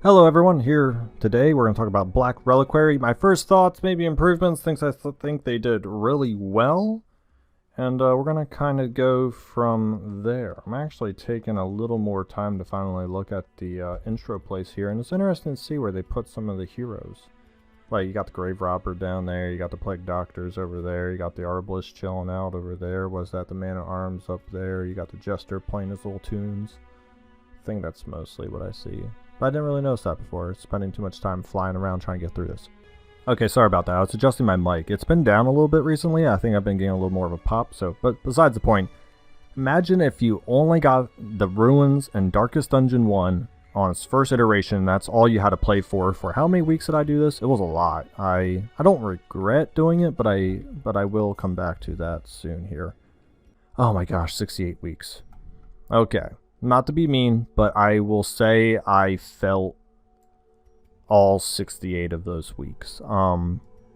Hello everyone, here today we're going to talk about Black Reliquary. My first thoughts, maybe improvements, things I think they did really well. And we're going to kind of go from there. I'm actually taking a little more time to finally look at the intro place here. And it's interesting to see where they put some of the heroes. Like, you got the Grave Robber down there, you got the Plague Doctors over there, you got the Arbalist chilling out over there. Was that the Man-at-Arms up there? You got the Jester playing his little tunes. I think that's mostly what I see. But I didn't really notice that before, spending too much time flying around trying to get through this. Okay, sorry about that. I was adjusting my mic. It's been down a little bit recently. I think I've been getting a little more of a pop, but besides the point, imagine if you only got the Ruins and Darkest Dungeon 1 on its first iteration. That's all you had to play for how many weeks did I do this? It was a lot. I don't regret doing it, but I will come back to that soon here. Oh my gosh, 68 weeks. Okay. Not to be mean, but I will say I felt all 68 of those weeks.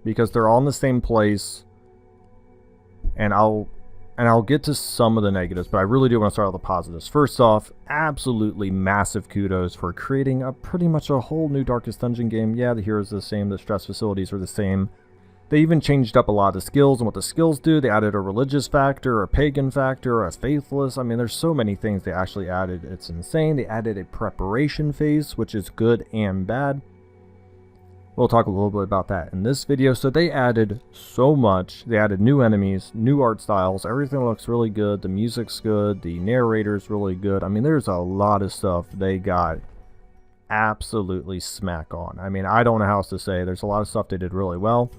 Because they're all in the same place, and I'll get to some of the negatives, but I really do want to start with the positives. First off, absolutely massive kudos for creating pretty much a whole new Darkest Dungeon game. Yeah, the heroes are the same, the stress facilities are the same. They even changed up a lot of the skills and what the skills do. They added a religious factor, a pagan factor, a faithless. I mean, there's so many things they actually added. It's insane. They added a preparation phase, which is good and bad. We'll talk a little bit about that in this video. So they added so much. They added new enemies, new art styles. Everything looks really good. The music's good. The narrator's really good. I mean, there's a lot of stuff they got absolutely smack on. I mean, I don't know how else to say. There's a lot of stuff they did really well.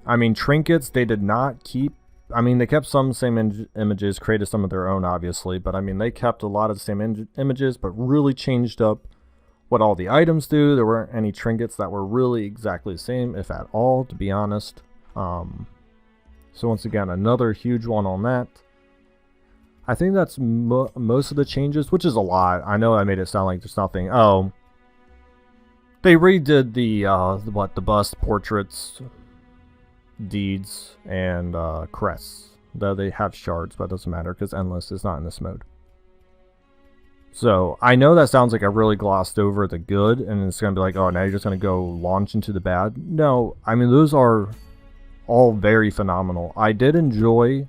I mean, Trinkets, they did not keep... I mean, they kept some same images, created some of their own, obviously. But, I mean, they kept a lot of the same images, but really changed up what all the items do. There weren't any trinkets that were really exactly the same, if at all, to be honest. So, once again, another huge one on that. I think that's most of the changes, which is a lot. I know I made it sound like there's nothing. Oh, they redid the bust, portraits, deeds, and crests. Though they have shards, but it doesn't matter because endless is not in this mode. So I know that sounds like I really glossed over the good, and it's gonna be like, oh, now you're just gonna go launch into the bad. No, I mean, those are all very phenomenal. I did enjoy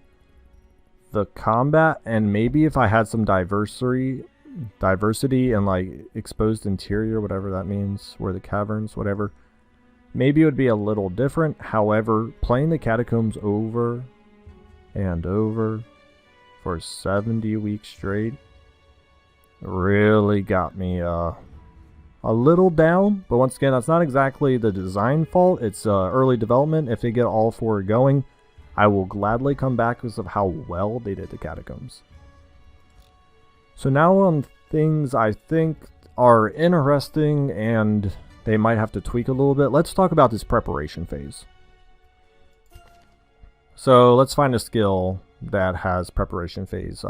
the combat, and maybe if I had some diversity and like exposed interior, whatever that means, where the caverns, whatever, maybe it would be a little different. However, playing the Catacombs over and over for 70 weeks straight really got me a little down. But once again, that's not exactly the design fault. It's early development. If they get all four going, I will gladly come back because of how well they did the Catacombs. So now on things I think are interesting and they might have to tweak a little bit. Let's talk about this preparation phase. So let's find a skill that has preparation phase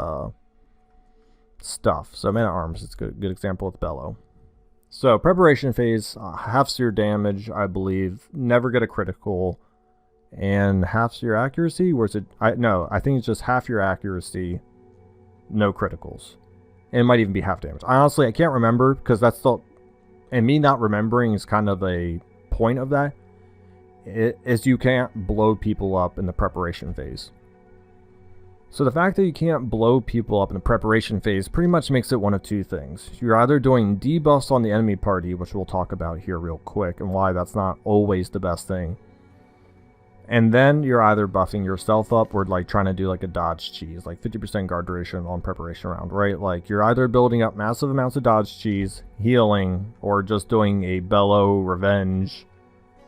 stuff. So Man-at-Arms is a good example with Bellow. So preparation phase, halves your damage, I believe, never get a critical, and halves your accuracy. Where's it? No, I think it's just half your accuracy, no criticals. And it might even be half damage. Honestly, I can't remember because that's the... And me not remembering is kind of a point of that. Is you can't blow people up in the preparation phase. So the fact that you can't blow people up in the preparation phase pretty much makes it one of two things. You're either doing debuffs on the enemy party, which we'll talk about here real quick, and why that's not always the best thing. And then you're either buffing yourself up or like trying to do like a dodge cheese, like 50% guard duration on preparation round, right? Like you're either building up massive amounts of dodge cheese, healing, or just doing a Bellow, Revenge.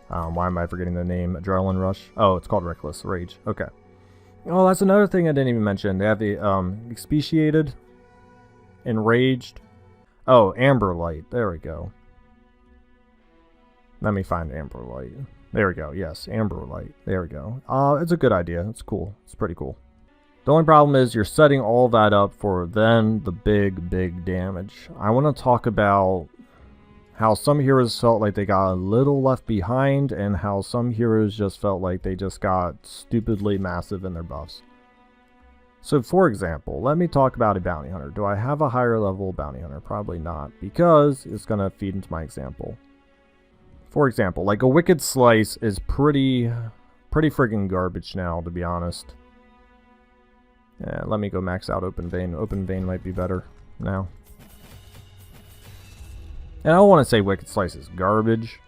Why am I forgetting the name? Adrenaline Rush. Oh, it's called Reckless Rage. Okay. Oh, that's another thing I didn't even mention. They have the Expatiated, Enraged. Oh, Amber Light. There we go. Let me find Amber Light. There we go. Yes, Amber Light. There we go. It's a good idea. It's cool. It's pretty cool. The only problem is you're setting all that up for then the big damage. I want to talk about how some heroes felt like they got a little left behind, and how some heroes just felt like they just got stupidly massive in their buffs. So for example, let me talk about a bounty hunter. Do I have a higher level bounty hunter? Probably not, because it's going to feed into my example. For example, like a Wicked Slice is pretty friggin' garbage now, to be honest. Yeah, let me go max out Open Vein. Open Vein might be better now. And I don't want to say Wicked Slice is garbage,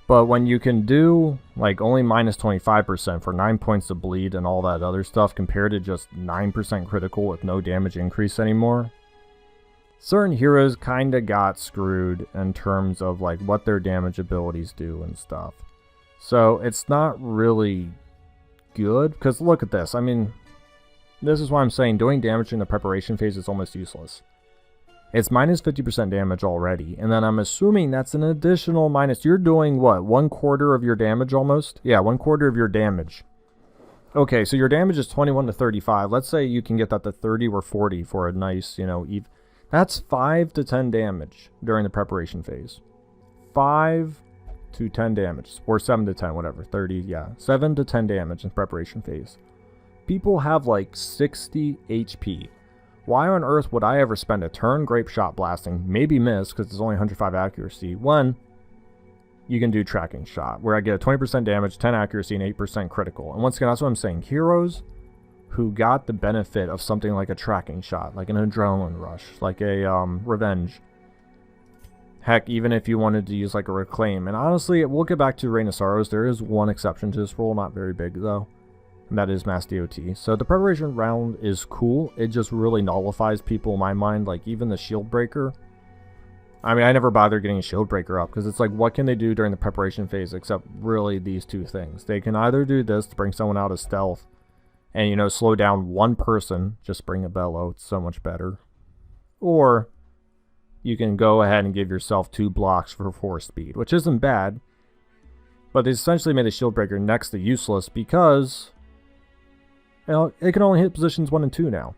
but when you can do like only minus 25% for 9 points of bleed and all that other stuff compared to just 9% critical with no damage increase anymore, certain heroes kinda got screwed in terms of like what their damage abilities do and stuff. So it's not really good, because look at this. I mean, this is why I'm saying doing damage in the preparation phase is almost useless. It's minus 50% damage already, and then I'm assuming that's an additional minus. You're doing what, 1/4 of your damage almost? Yeah, 1/4 of your damage. Okay, so your damage is 21 to 35. Let's say you can get that to 30 or 40 for a nice, you know, that's 5 to 10 damage during the preparation phase. 5 to 10 damage, or 7 to 10, whatever, 30, yeah. 7 to 10 damage in preparation phase. People have like 60 HP. Why on earth would I ever spend a turn grape shot blasting, maybe miss because it's only 105 accuracy, when you can do tracking shot, where I get a 20% damage, 10 accuracy, and 8% critical. And once again, that's what I'm saying. Heroes who got the benefit of something like a tracking shot, like an adrenaline rush, like a revenge. Heck, even if you wanted to use like a reclaim. And honestly, we'll get back to Reign of Sorrows. There is one exception to this rule, not very big though. And that is Mass DOT. So the preparation round is cool. It just really nullifies people in my mind, like even the Shield Breaker. I mean, I never bother getting a Shield Breaker up, because it's like, what can they do during the preparation phase except really these two things? They can either do this to bring someone out of stealth and, you know, slow down one person, just bring a bellow, it's so much better. Or you can go ahead and give yourself 2 blocks for 4 speed, which isn't bad. But they essentially made a Shield Breaker next to useless because, you know, it can only hit positions 1 and 2 now.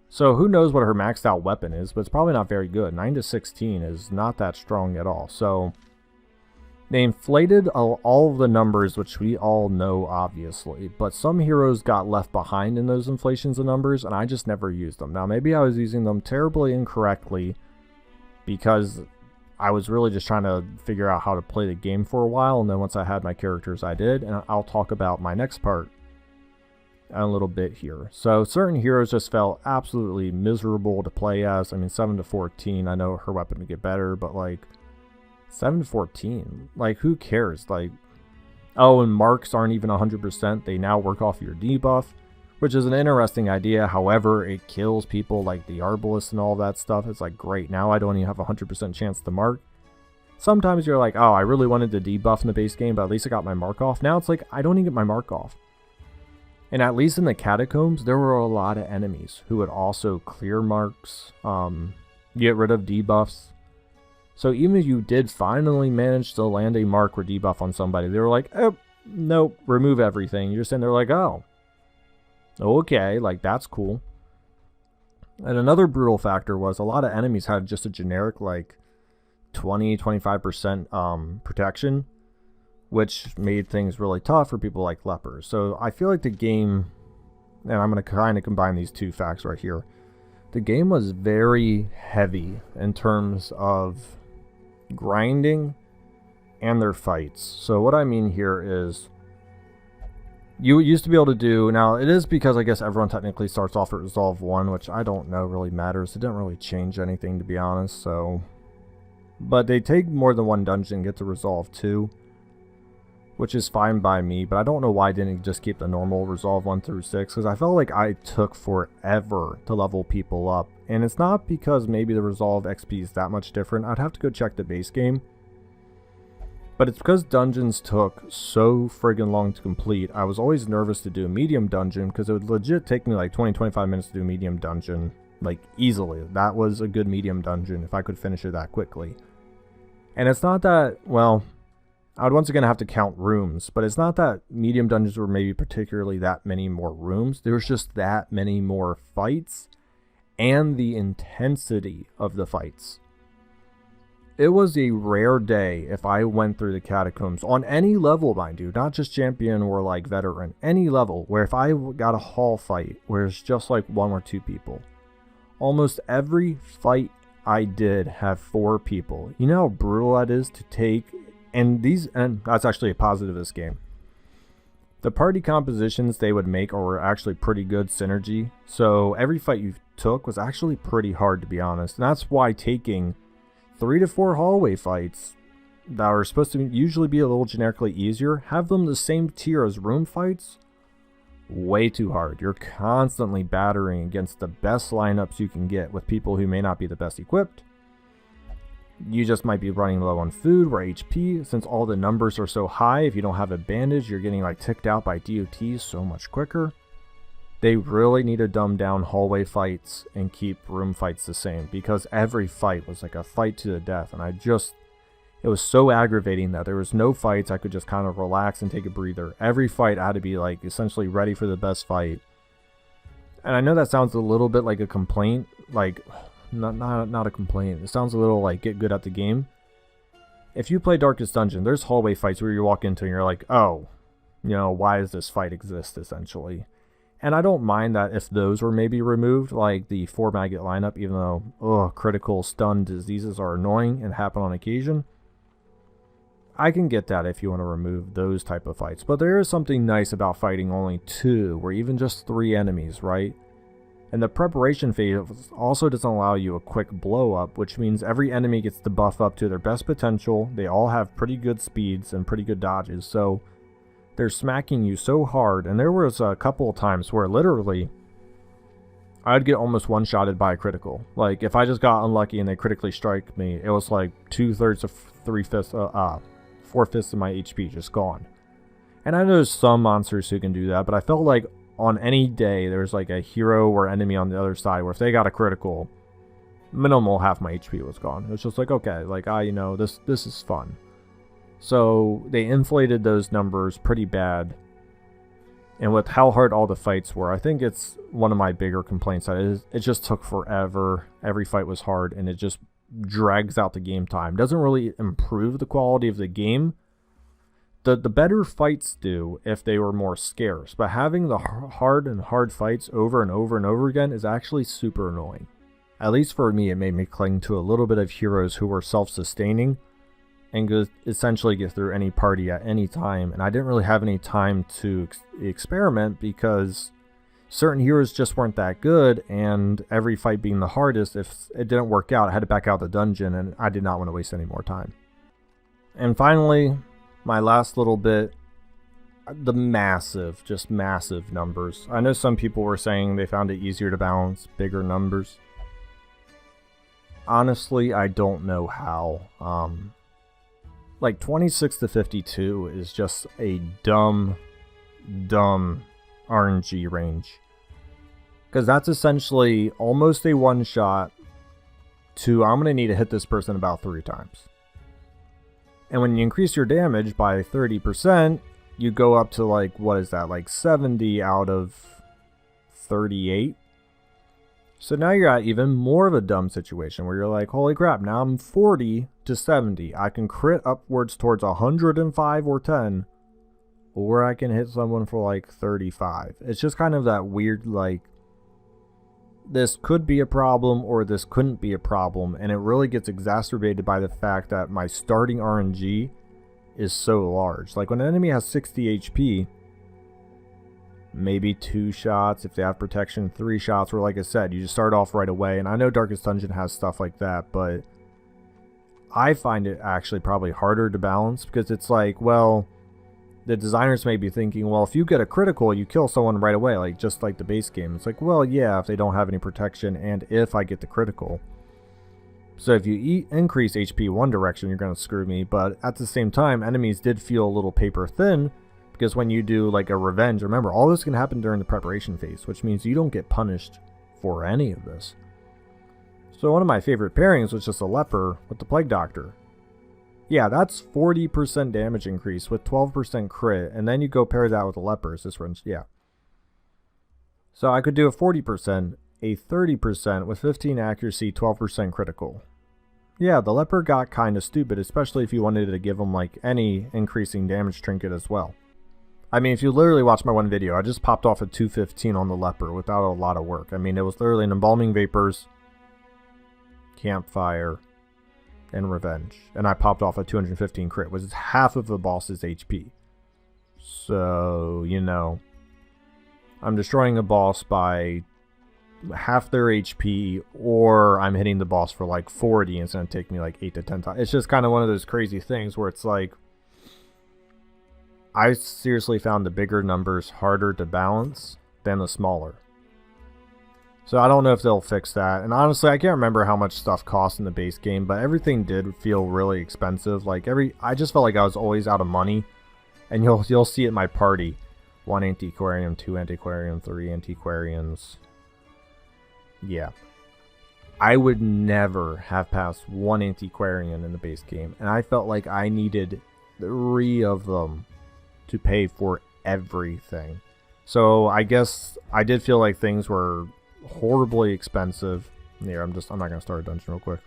So who knows what her maxed out weapon is, but it's probably not very good. 9 to 16 is not that strong at all. So they inflated all of the numbers, which we all know obviously, but some heroes got left behind in those inflations of numbers, and I just never used them. Now maybe I was using them terribly incorrectly because I was really just trying to figure out how to play the game for a while, and then once I had my characters I did, and I'll talk about my next part a little bit here. So certain heroes just felt absolutely miserable to play as. I mean, 7 to 14, I know her weapon would get better, but like 7 to 14, like who cares? Like, oh, and marks aren't even 100%. They now work off your debuff, which is an interesting idea. However, it kills people like the Arbalest and all that stuff. It's like, great, now I don't even have a 100% chance to mark. Sometimes you're like, oh, I really wanted to debuff in the base game, but at least I got my mark off. Now it's like, I don't even get my mark off. And at least in the Catacombs, there were a lot of enemies who would also clear marks, get rid of debuffs. So even if you did finally manage to land a mark or debuff on somebody, they were like, oh, nope, remove everything. You're sitting there like, oh, okay, like that's cool. And another brutal factor was a lot of enemies had just a generic like 20-25% protection, which made things really tough for people like lepers. So I feel like the game, and I'm going to kind of combine these two facts right here, the game was very heavy in terms of grinding and their fights. So what I mean here is, you used to be able to do, now it is because I guess everyone technically starts off at Resolve 1, which I don't know really matters. It didn't really change anything, to be honest. So, but they take more than one dungeon and get to Resolve 2, which is fine by me, but I don't know why I didn't just keep the normal Resolve 1 through 6, because I felt like I took forever to level people up. And it's not because maybe the Resolve XP is that much different. I'd have to go check the base game. But it's because dungeons took so friggin' long to complete. I was always nervous to do a medium dungeon, because it would legit take me like 20-25 minutes to do a medium dungeon, like easily. That was a good medium dungeon if I could finish it that quickly. And it's not that, well, I would once again have to count rooms, but it's not that medium dungeons were maybe particularly that many more rooms. There was just that many more fights and the intensity of the fights. It was a rare day if I went through the Catacombs on any level, mind you, not just champion or like veteran, any level, where if I got a hall fight where it's just like 1 or 2 people. Almost every fight I did have 4 people. You know how brutal that is to take, and that's actually a positive of this game. The party compositions they would make are actually pretty good synergy, so every fight you took was actually pretty hard, to be honest, and that's why taking 3 to 4 hallway fights that are supposed to usually be a little generically easier, have them the same tier as room fights, way too hard. You're constantly battering against the best lineups you can get with people who may not be the best equipped. You just might be running low on food or HP, since all the numbers are so high. If you don't have a bandage, you're getting like ticked out by DOTs so much quicker. They really need to dumb down hallway fights and keep room fights the same, because every fight was like a fight to the death, and it was so aggravating that there was no fights I could just kind of relax and take a breather. Every fight I had to be like essentially ready for the best fight. And I know that sounds a little bit like a complaint, like not a complaint. It sounds a little like get good at the game. If you play Darkest Dungeon, there's hallway fights where you walk into and you're like, oh, why does this fight exist, essentially? And I don't mind that if those were maybe removed, like the 4 maggot lineup, even though critical stun diseases are annoying and happen on occasion. I can get that if you want to remove those type of fights. But there is something nice about fighting only 2 or even just 3 enemies, right? And the preparation phase also doesn't allow you a quick blow up, which means every enemy gets to buff up to their best potential. They all have pretty good speeds and pretty good dodges, so they're smacking you so hard. And there was a couple of times where literally I'd get almost one-shotted by a critical. Like if I just got unlucky and they critically strike me, it was like 2/3 of 4/5 of my HP just gone. And I know there's some monsters who can do that, but I felt like on any day there's like a hero or enemy on the other side where if they got a critical, minimal half my HP was gone. It was just like, okay, like this is fun. So they inflated those numbers pretty bad. And with how hard all the fights were, I think it's one of my bigger complaints that it just took forever. Every fight was hard and it just drags out the game time. Doesn't really improve the quality of the game. The better fights do if they were more scarce, but having the hard fights over and over and over again is actually super annoying. At least for me, it made me cling to a little bit of heroes who were self-sustaining and could essentially get through any party at any time, and I didn't really have any time to experiment because certain heroes just weren't that good, and every fight being the hardest, if it didn't work out, I had to back out the dungeon, and I did not want to waste any more time. And finally, my last little bit, the massive numbers. I know some people were saying they found it easier to balance bigger numbers. Honestly, I don't know how. Like 26 to 52 is just a dumb RNG range. Because that's essentially almost a one-shot to I'm going to need to hit this person about 3 times. And when you increase your damage by 30%, you go up to like, what is that, like 70 out of 38? So now you're at even more of a dumb situation where you're like, holy crap, now I'm 40 to 70. I can crit upwards towards 105 or 10, or I can hit someone for like 35. It's just kind of that weird, like, this could be a problem or this couldn't be a problem, and it really gets exacerbated by the fact that my starting RNG is so large. Like when an enemy has 60 HP, maybe 2 shots, if they have protection, 3 shots, or like I said, you just start off right away. And I know Darkest Dungeon has stuff like that, but I find it actually probably harder to balance because it's like, well, the designers may be thinking, well, if you get a critical, you kill someone right away, like just like the base game. It's like, well, yeah, if they don't have any protection and if I get the critical. So if you increase HP one direction, you're going to screw me. But at the same time, enemies did feel a little paper thin because when you do like a revenge, remember, all this can happen during the preparation phase, which means you don't get punished for any of this. So one of my favorite pairings was just a leper with the Plague Doctor. Yeah, that's 40% damage increase with 12% crit, and then you go pair that with a leper. This range, yeah. So I could do a 40%, a 30% with 15 accuracy, 12% critical. Yeah, the leper got kind of stupid, especially if you wanted to give him like any increasing damage trinket as well. I mean, if you literally watch my one video, I just popped off a 215 on the leper without a lot of work. I mean, it was literally an embalming vapors, campfire, and revenge. And I popped off a 215 crit, which is half of the boss's HP. So, you know, I'm destroying a boss by half their HP, or I'm hitting the boss for like 40 and it's going to take me like 8 to 10 times. It's just kind of one of those crazy things where it's like, I seriously found the bigger numbers harder to balance than the smaller. So I don't know if they'll fix that. And honestly, I can't remember how much stuff cost in the base game, but everything did feel really expensive. Like I just felt like I was always out of money. And you'll see it in my party. 1 antiquarian, 2 antiquarian, 3 antiquarians. Yeah. I would never have passed 1 antiquarian in the base game. And I felt like I needed 3 of them to pay for everything. So I guess I did feel like things were horribly expensive. Here, I'm not gonna start a dungeon real quick.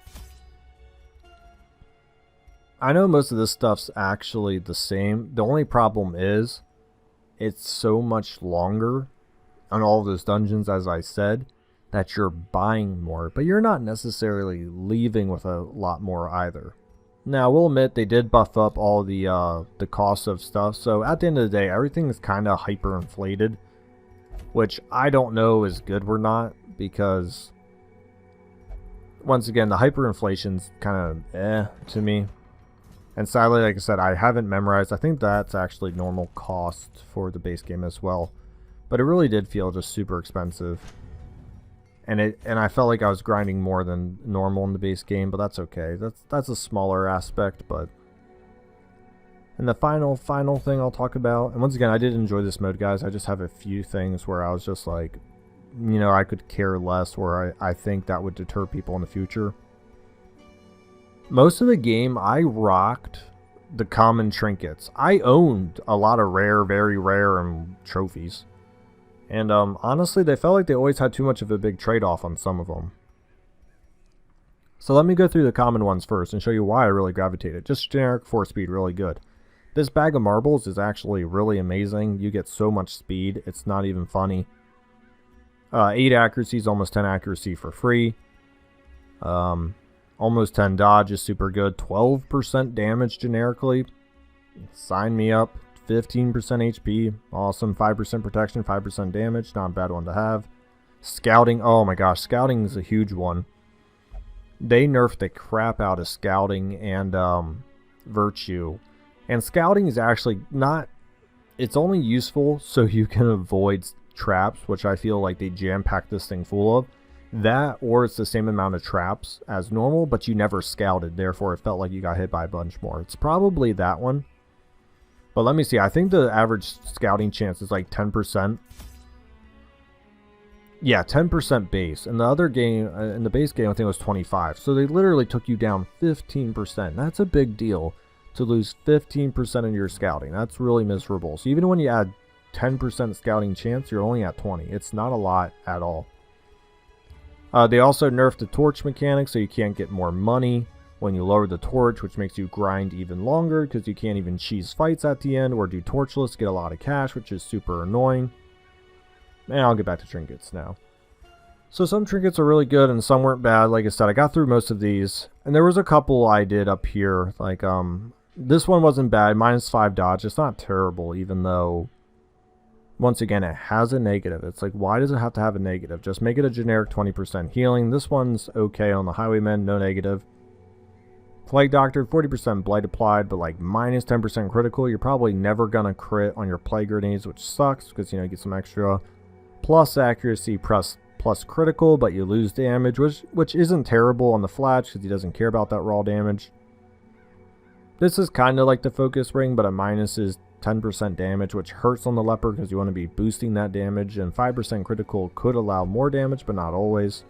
I know most of this stuff's actually the same. The only problem is it's so much longer on all of those dungeons, as I said, that you're buying more, but you're not necessarily leaving with a lot more either. Now, we'll admit they did buff up all the cost of stuff, so at the end of the day, everything is kind of hyperinflated, which I don't know is good or not, because once again, the hyperinflation's kind of to me. And sadly, like I said, I haven't memorized. I think that's actually normal cost for the base game as well, but it really did feel just super expensive. And I felt like I was grinding more than normal in the base game, but that's okay. That's a smaller aspect, but... And the final thing I'll talk about, and once again, I did enjoy this mode, guys. I just have a few things where I was just like, you know, I could care less, or I think that would deter people in the future. Most of the game, I rocked the common trinkets. I owned a lot of rare, very rare, trophies. And honestly, they felt like they always had too much of a big trade-off on some of them. So let me go through the common ones first and show you why I really gravitated. Just generic 4-speed, really good. This bag of marbles is actually really amazing. You get so much speed, it's not even funny. 8 accuracy is almost 10 accuracy for free. Almost 10 dodge is super good. 12% damage generically. Sign me up. 15% HP, awesome. 5% protection, 5% damage, not a bad one to have. Scouting, oh my gosh, scouting is a huge one. They nerfed the crap out of scouting and virtue. And scouting is actually not, it's only useful so you can avoid traps, which I feel like they jam-packed this thing full of. That, or it's the same amount of traps as normal, but you never scouted, therefore it felt like you got hit by a bunch more. It's probably that one. But let me see, I think the average scouting chance is like 10%. Yeah, 10% base. In the other game, in the base game, I think it was 25. So they literally took you down 15%. That's a big deal to lose 15% of your scouting. That's really miserable. So even when you add 10% scouting chance, you're only at 20. It's not a lot at all. They also nerfed the torch mechanic, so you can't get more money when you lower the torch, which makes you grind even longer because you can't even cheese fights at the end or do torchless, get a lot of cash, which is super annoying. And I'll get back to trinkets now. So some trinkets are really good and some weren't bad. Like I said, I got through most of these. And there was a couple I did up here. Like, this one wasn't bad. -5 dodge. It's not terrible, even though, once again, it has a negative. It's like, why does it have to have a negative? Just make it a generic 20% healing. This one's okay on the Highwayman, no negative. Plague Doctor, 40% blight applied, but like -10% critical. You're probably never gonna crit on your plague grenades, which sucks because, you know, you get some extra plus accuracy plus critical, but you lose damage, which isn't terrible on the Flatch because he doesn't care about that raw damage. This is kind of like the focus ring, but a minus is 10% damage, which hurts on the leper because you want to be boosting that damage, and 5% critical could allow more damage, but not always.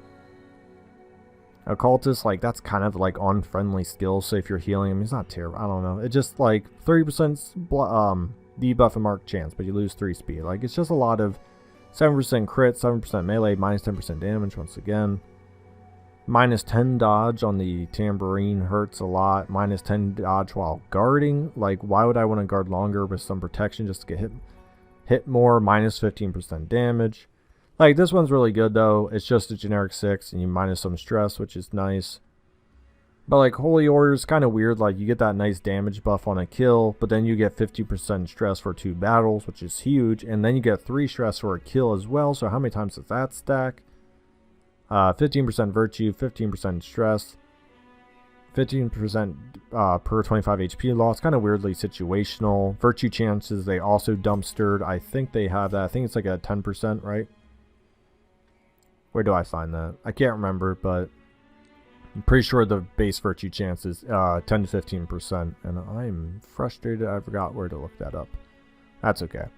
Occultist, like, that's kind of like unfriendly skill, so if you're healing him, he's not terrible. I don't know. It's just like 30% debuff and mark chance, but you lose 3 speed. Like, it's just a lot of 7% crit, 7% melee, -10% damage once again. Minus 10 dodge on the tambourine hurts a lot. Minus 10 dodge while guarding. Like, why would I want to guard longer with some protection just to get hit more? Minus 15% damage. Like, this one's really good, though. It's just a generic 6, and you minus some stress, which is nice. But, like, Holy Order is kind of weird. Like, you get that nice damage buff on a kill, but then you get 50% stress for 2 battles, which is huge. And then you get 3 stress for a kill as well. So how many times does that stack? 15% virtue, 15% stress, 15% per 25 HP loss. Kind of weirdly situational. Virtue chances, they also dumpstered. I think they have that. I think it's like a 10%, right? Where do I find that? I can't remember, but I'm pretty sure the base virtue chance is 10 to 15%. And I'm frustrated I forgot where to look that up. That's okay.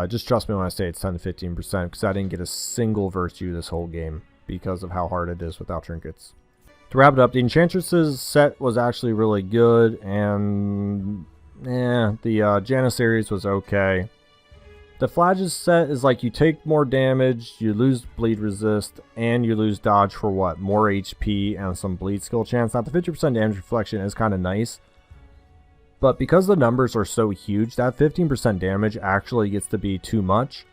Just trust me when I say it's 10 to 15%, because I didn't get a single virtue this whole game because of how hard it is without trinkets. To wrap it up, the Enchantresses set was actually really good, and the Janissaries was okay. The Flages set is like you take more damage, you lose bleed resist, and you lose dodge for what? More HP and some bleed skill chance. Now the 50% damage reflection is kind of nice. But because the numbers are so huge, that 15% damage actually gets to be too much.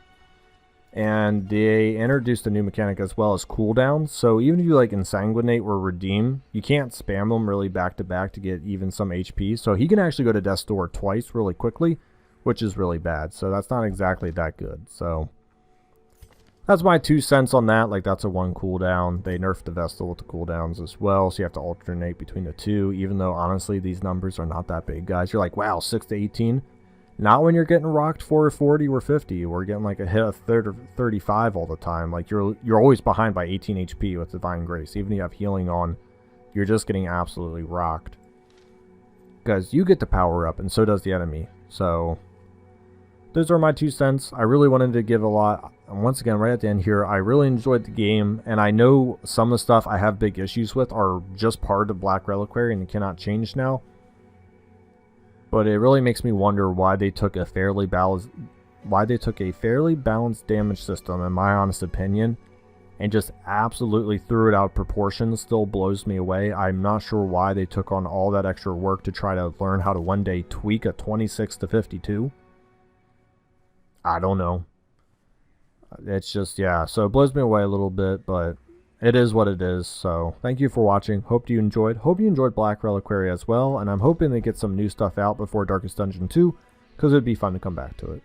And they introduced a new mechanic as well as cooldowns. So even if you like Insanguinate or Redeem, you can't spam them really back to back to get even some HP. So he can actually go to Death's Door twice really quickly, which is really bad. So that's not exactly that good. So that's my 2 cents on that. Like, that's a 1 cooldown. They nerfed the Vestal with the cooldowns as well, so you have to alternate between the 2, even though, honestly, these numbers are not that big, guys. You're like, wow, 6 to 18? Not when you're getting rocked for 40 or 50. We're getting, like, a hit of 35 all the time. Like, you're always behind by 18 HP with Divine Grace. Even if you have healing on, you're just getting absolutely rocked. Because you get the power up, and so does the enemy. So those are my 2 cents. I really wanted to give a lot. And once again, right at the end here, I really enjoyed the game. And I know some of the stuff I have big issues with are just part of Black Reliquary and cannot change now. But it really makes me wonder why they took a fairly balanced damage system, in my honest opinion, and just absolutely threw it out of proportion. Still blows me away. I'm not sure why they took on all that extra work to try to learn how to one day tweak a 26 to 52. I don't know. It's just, yeah, so it blows me away a little bit, but it is what it is. So thank you for watching. Hope you enjoyed Black Reliquary as well, and I'm hoping they get some new stuff out before Darkest Dungeon 2, because it would be fun to come back to it.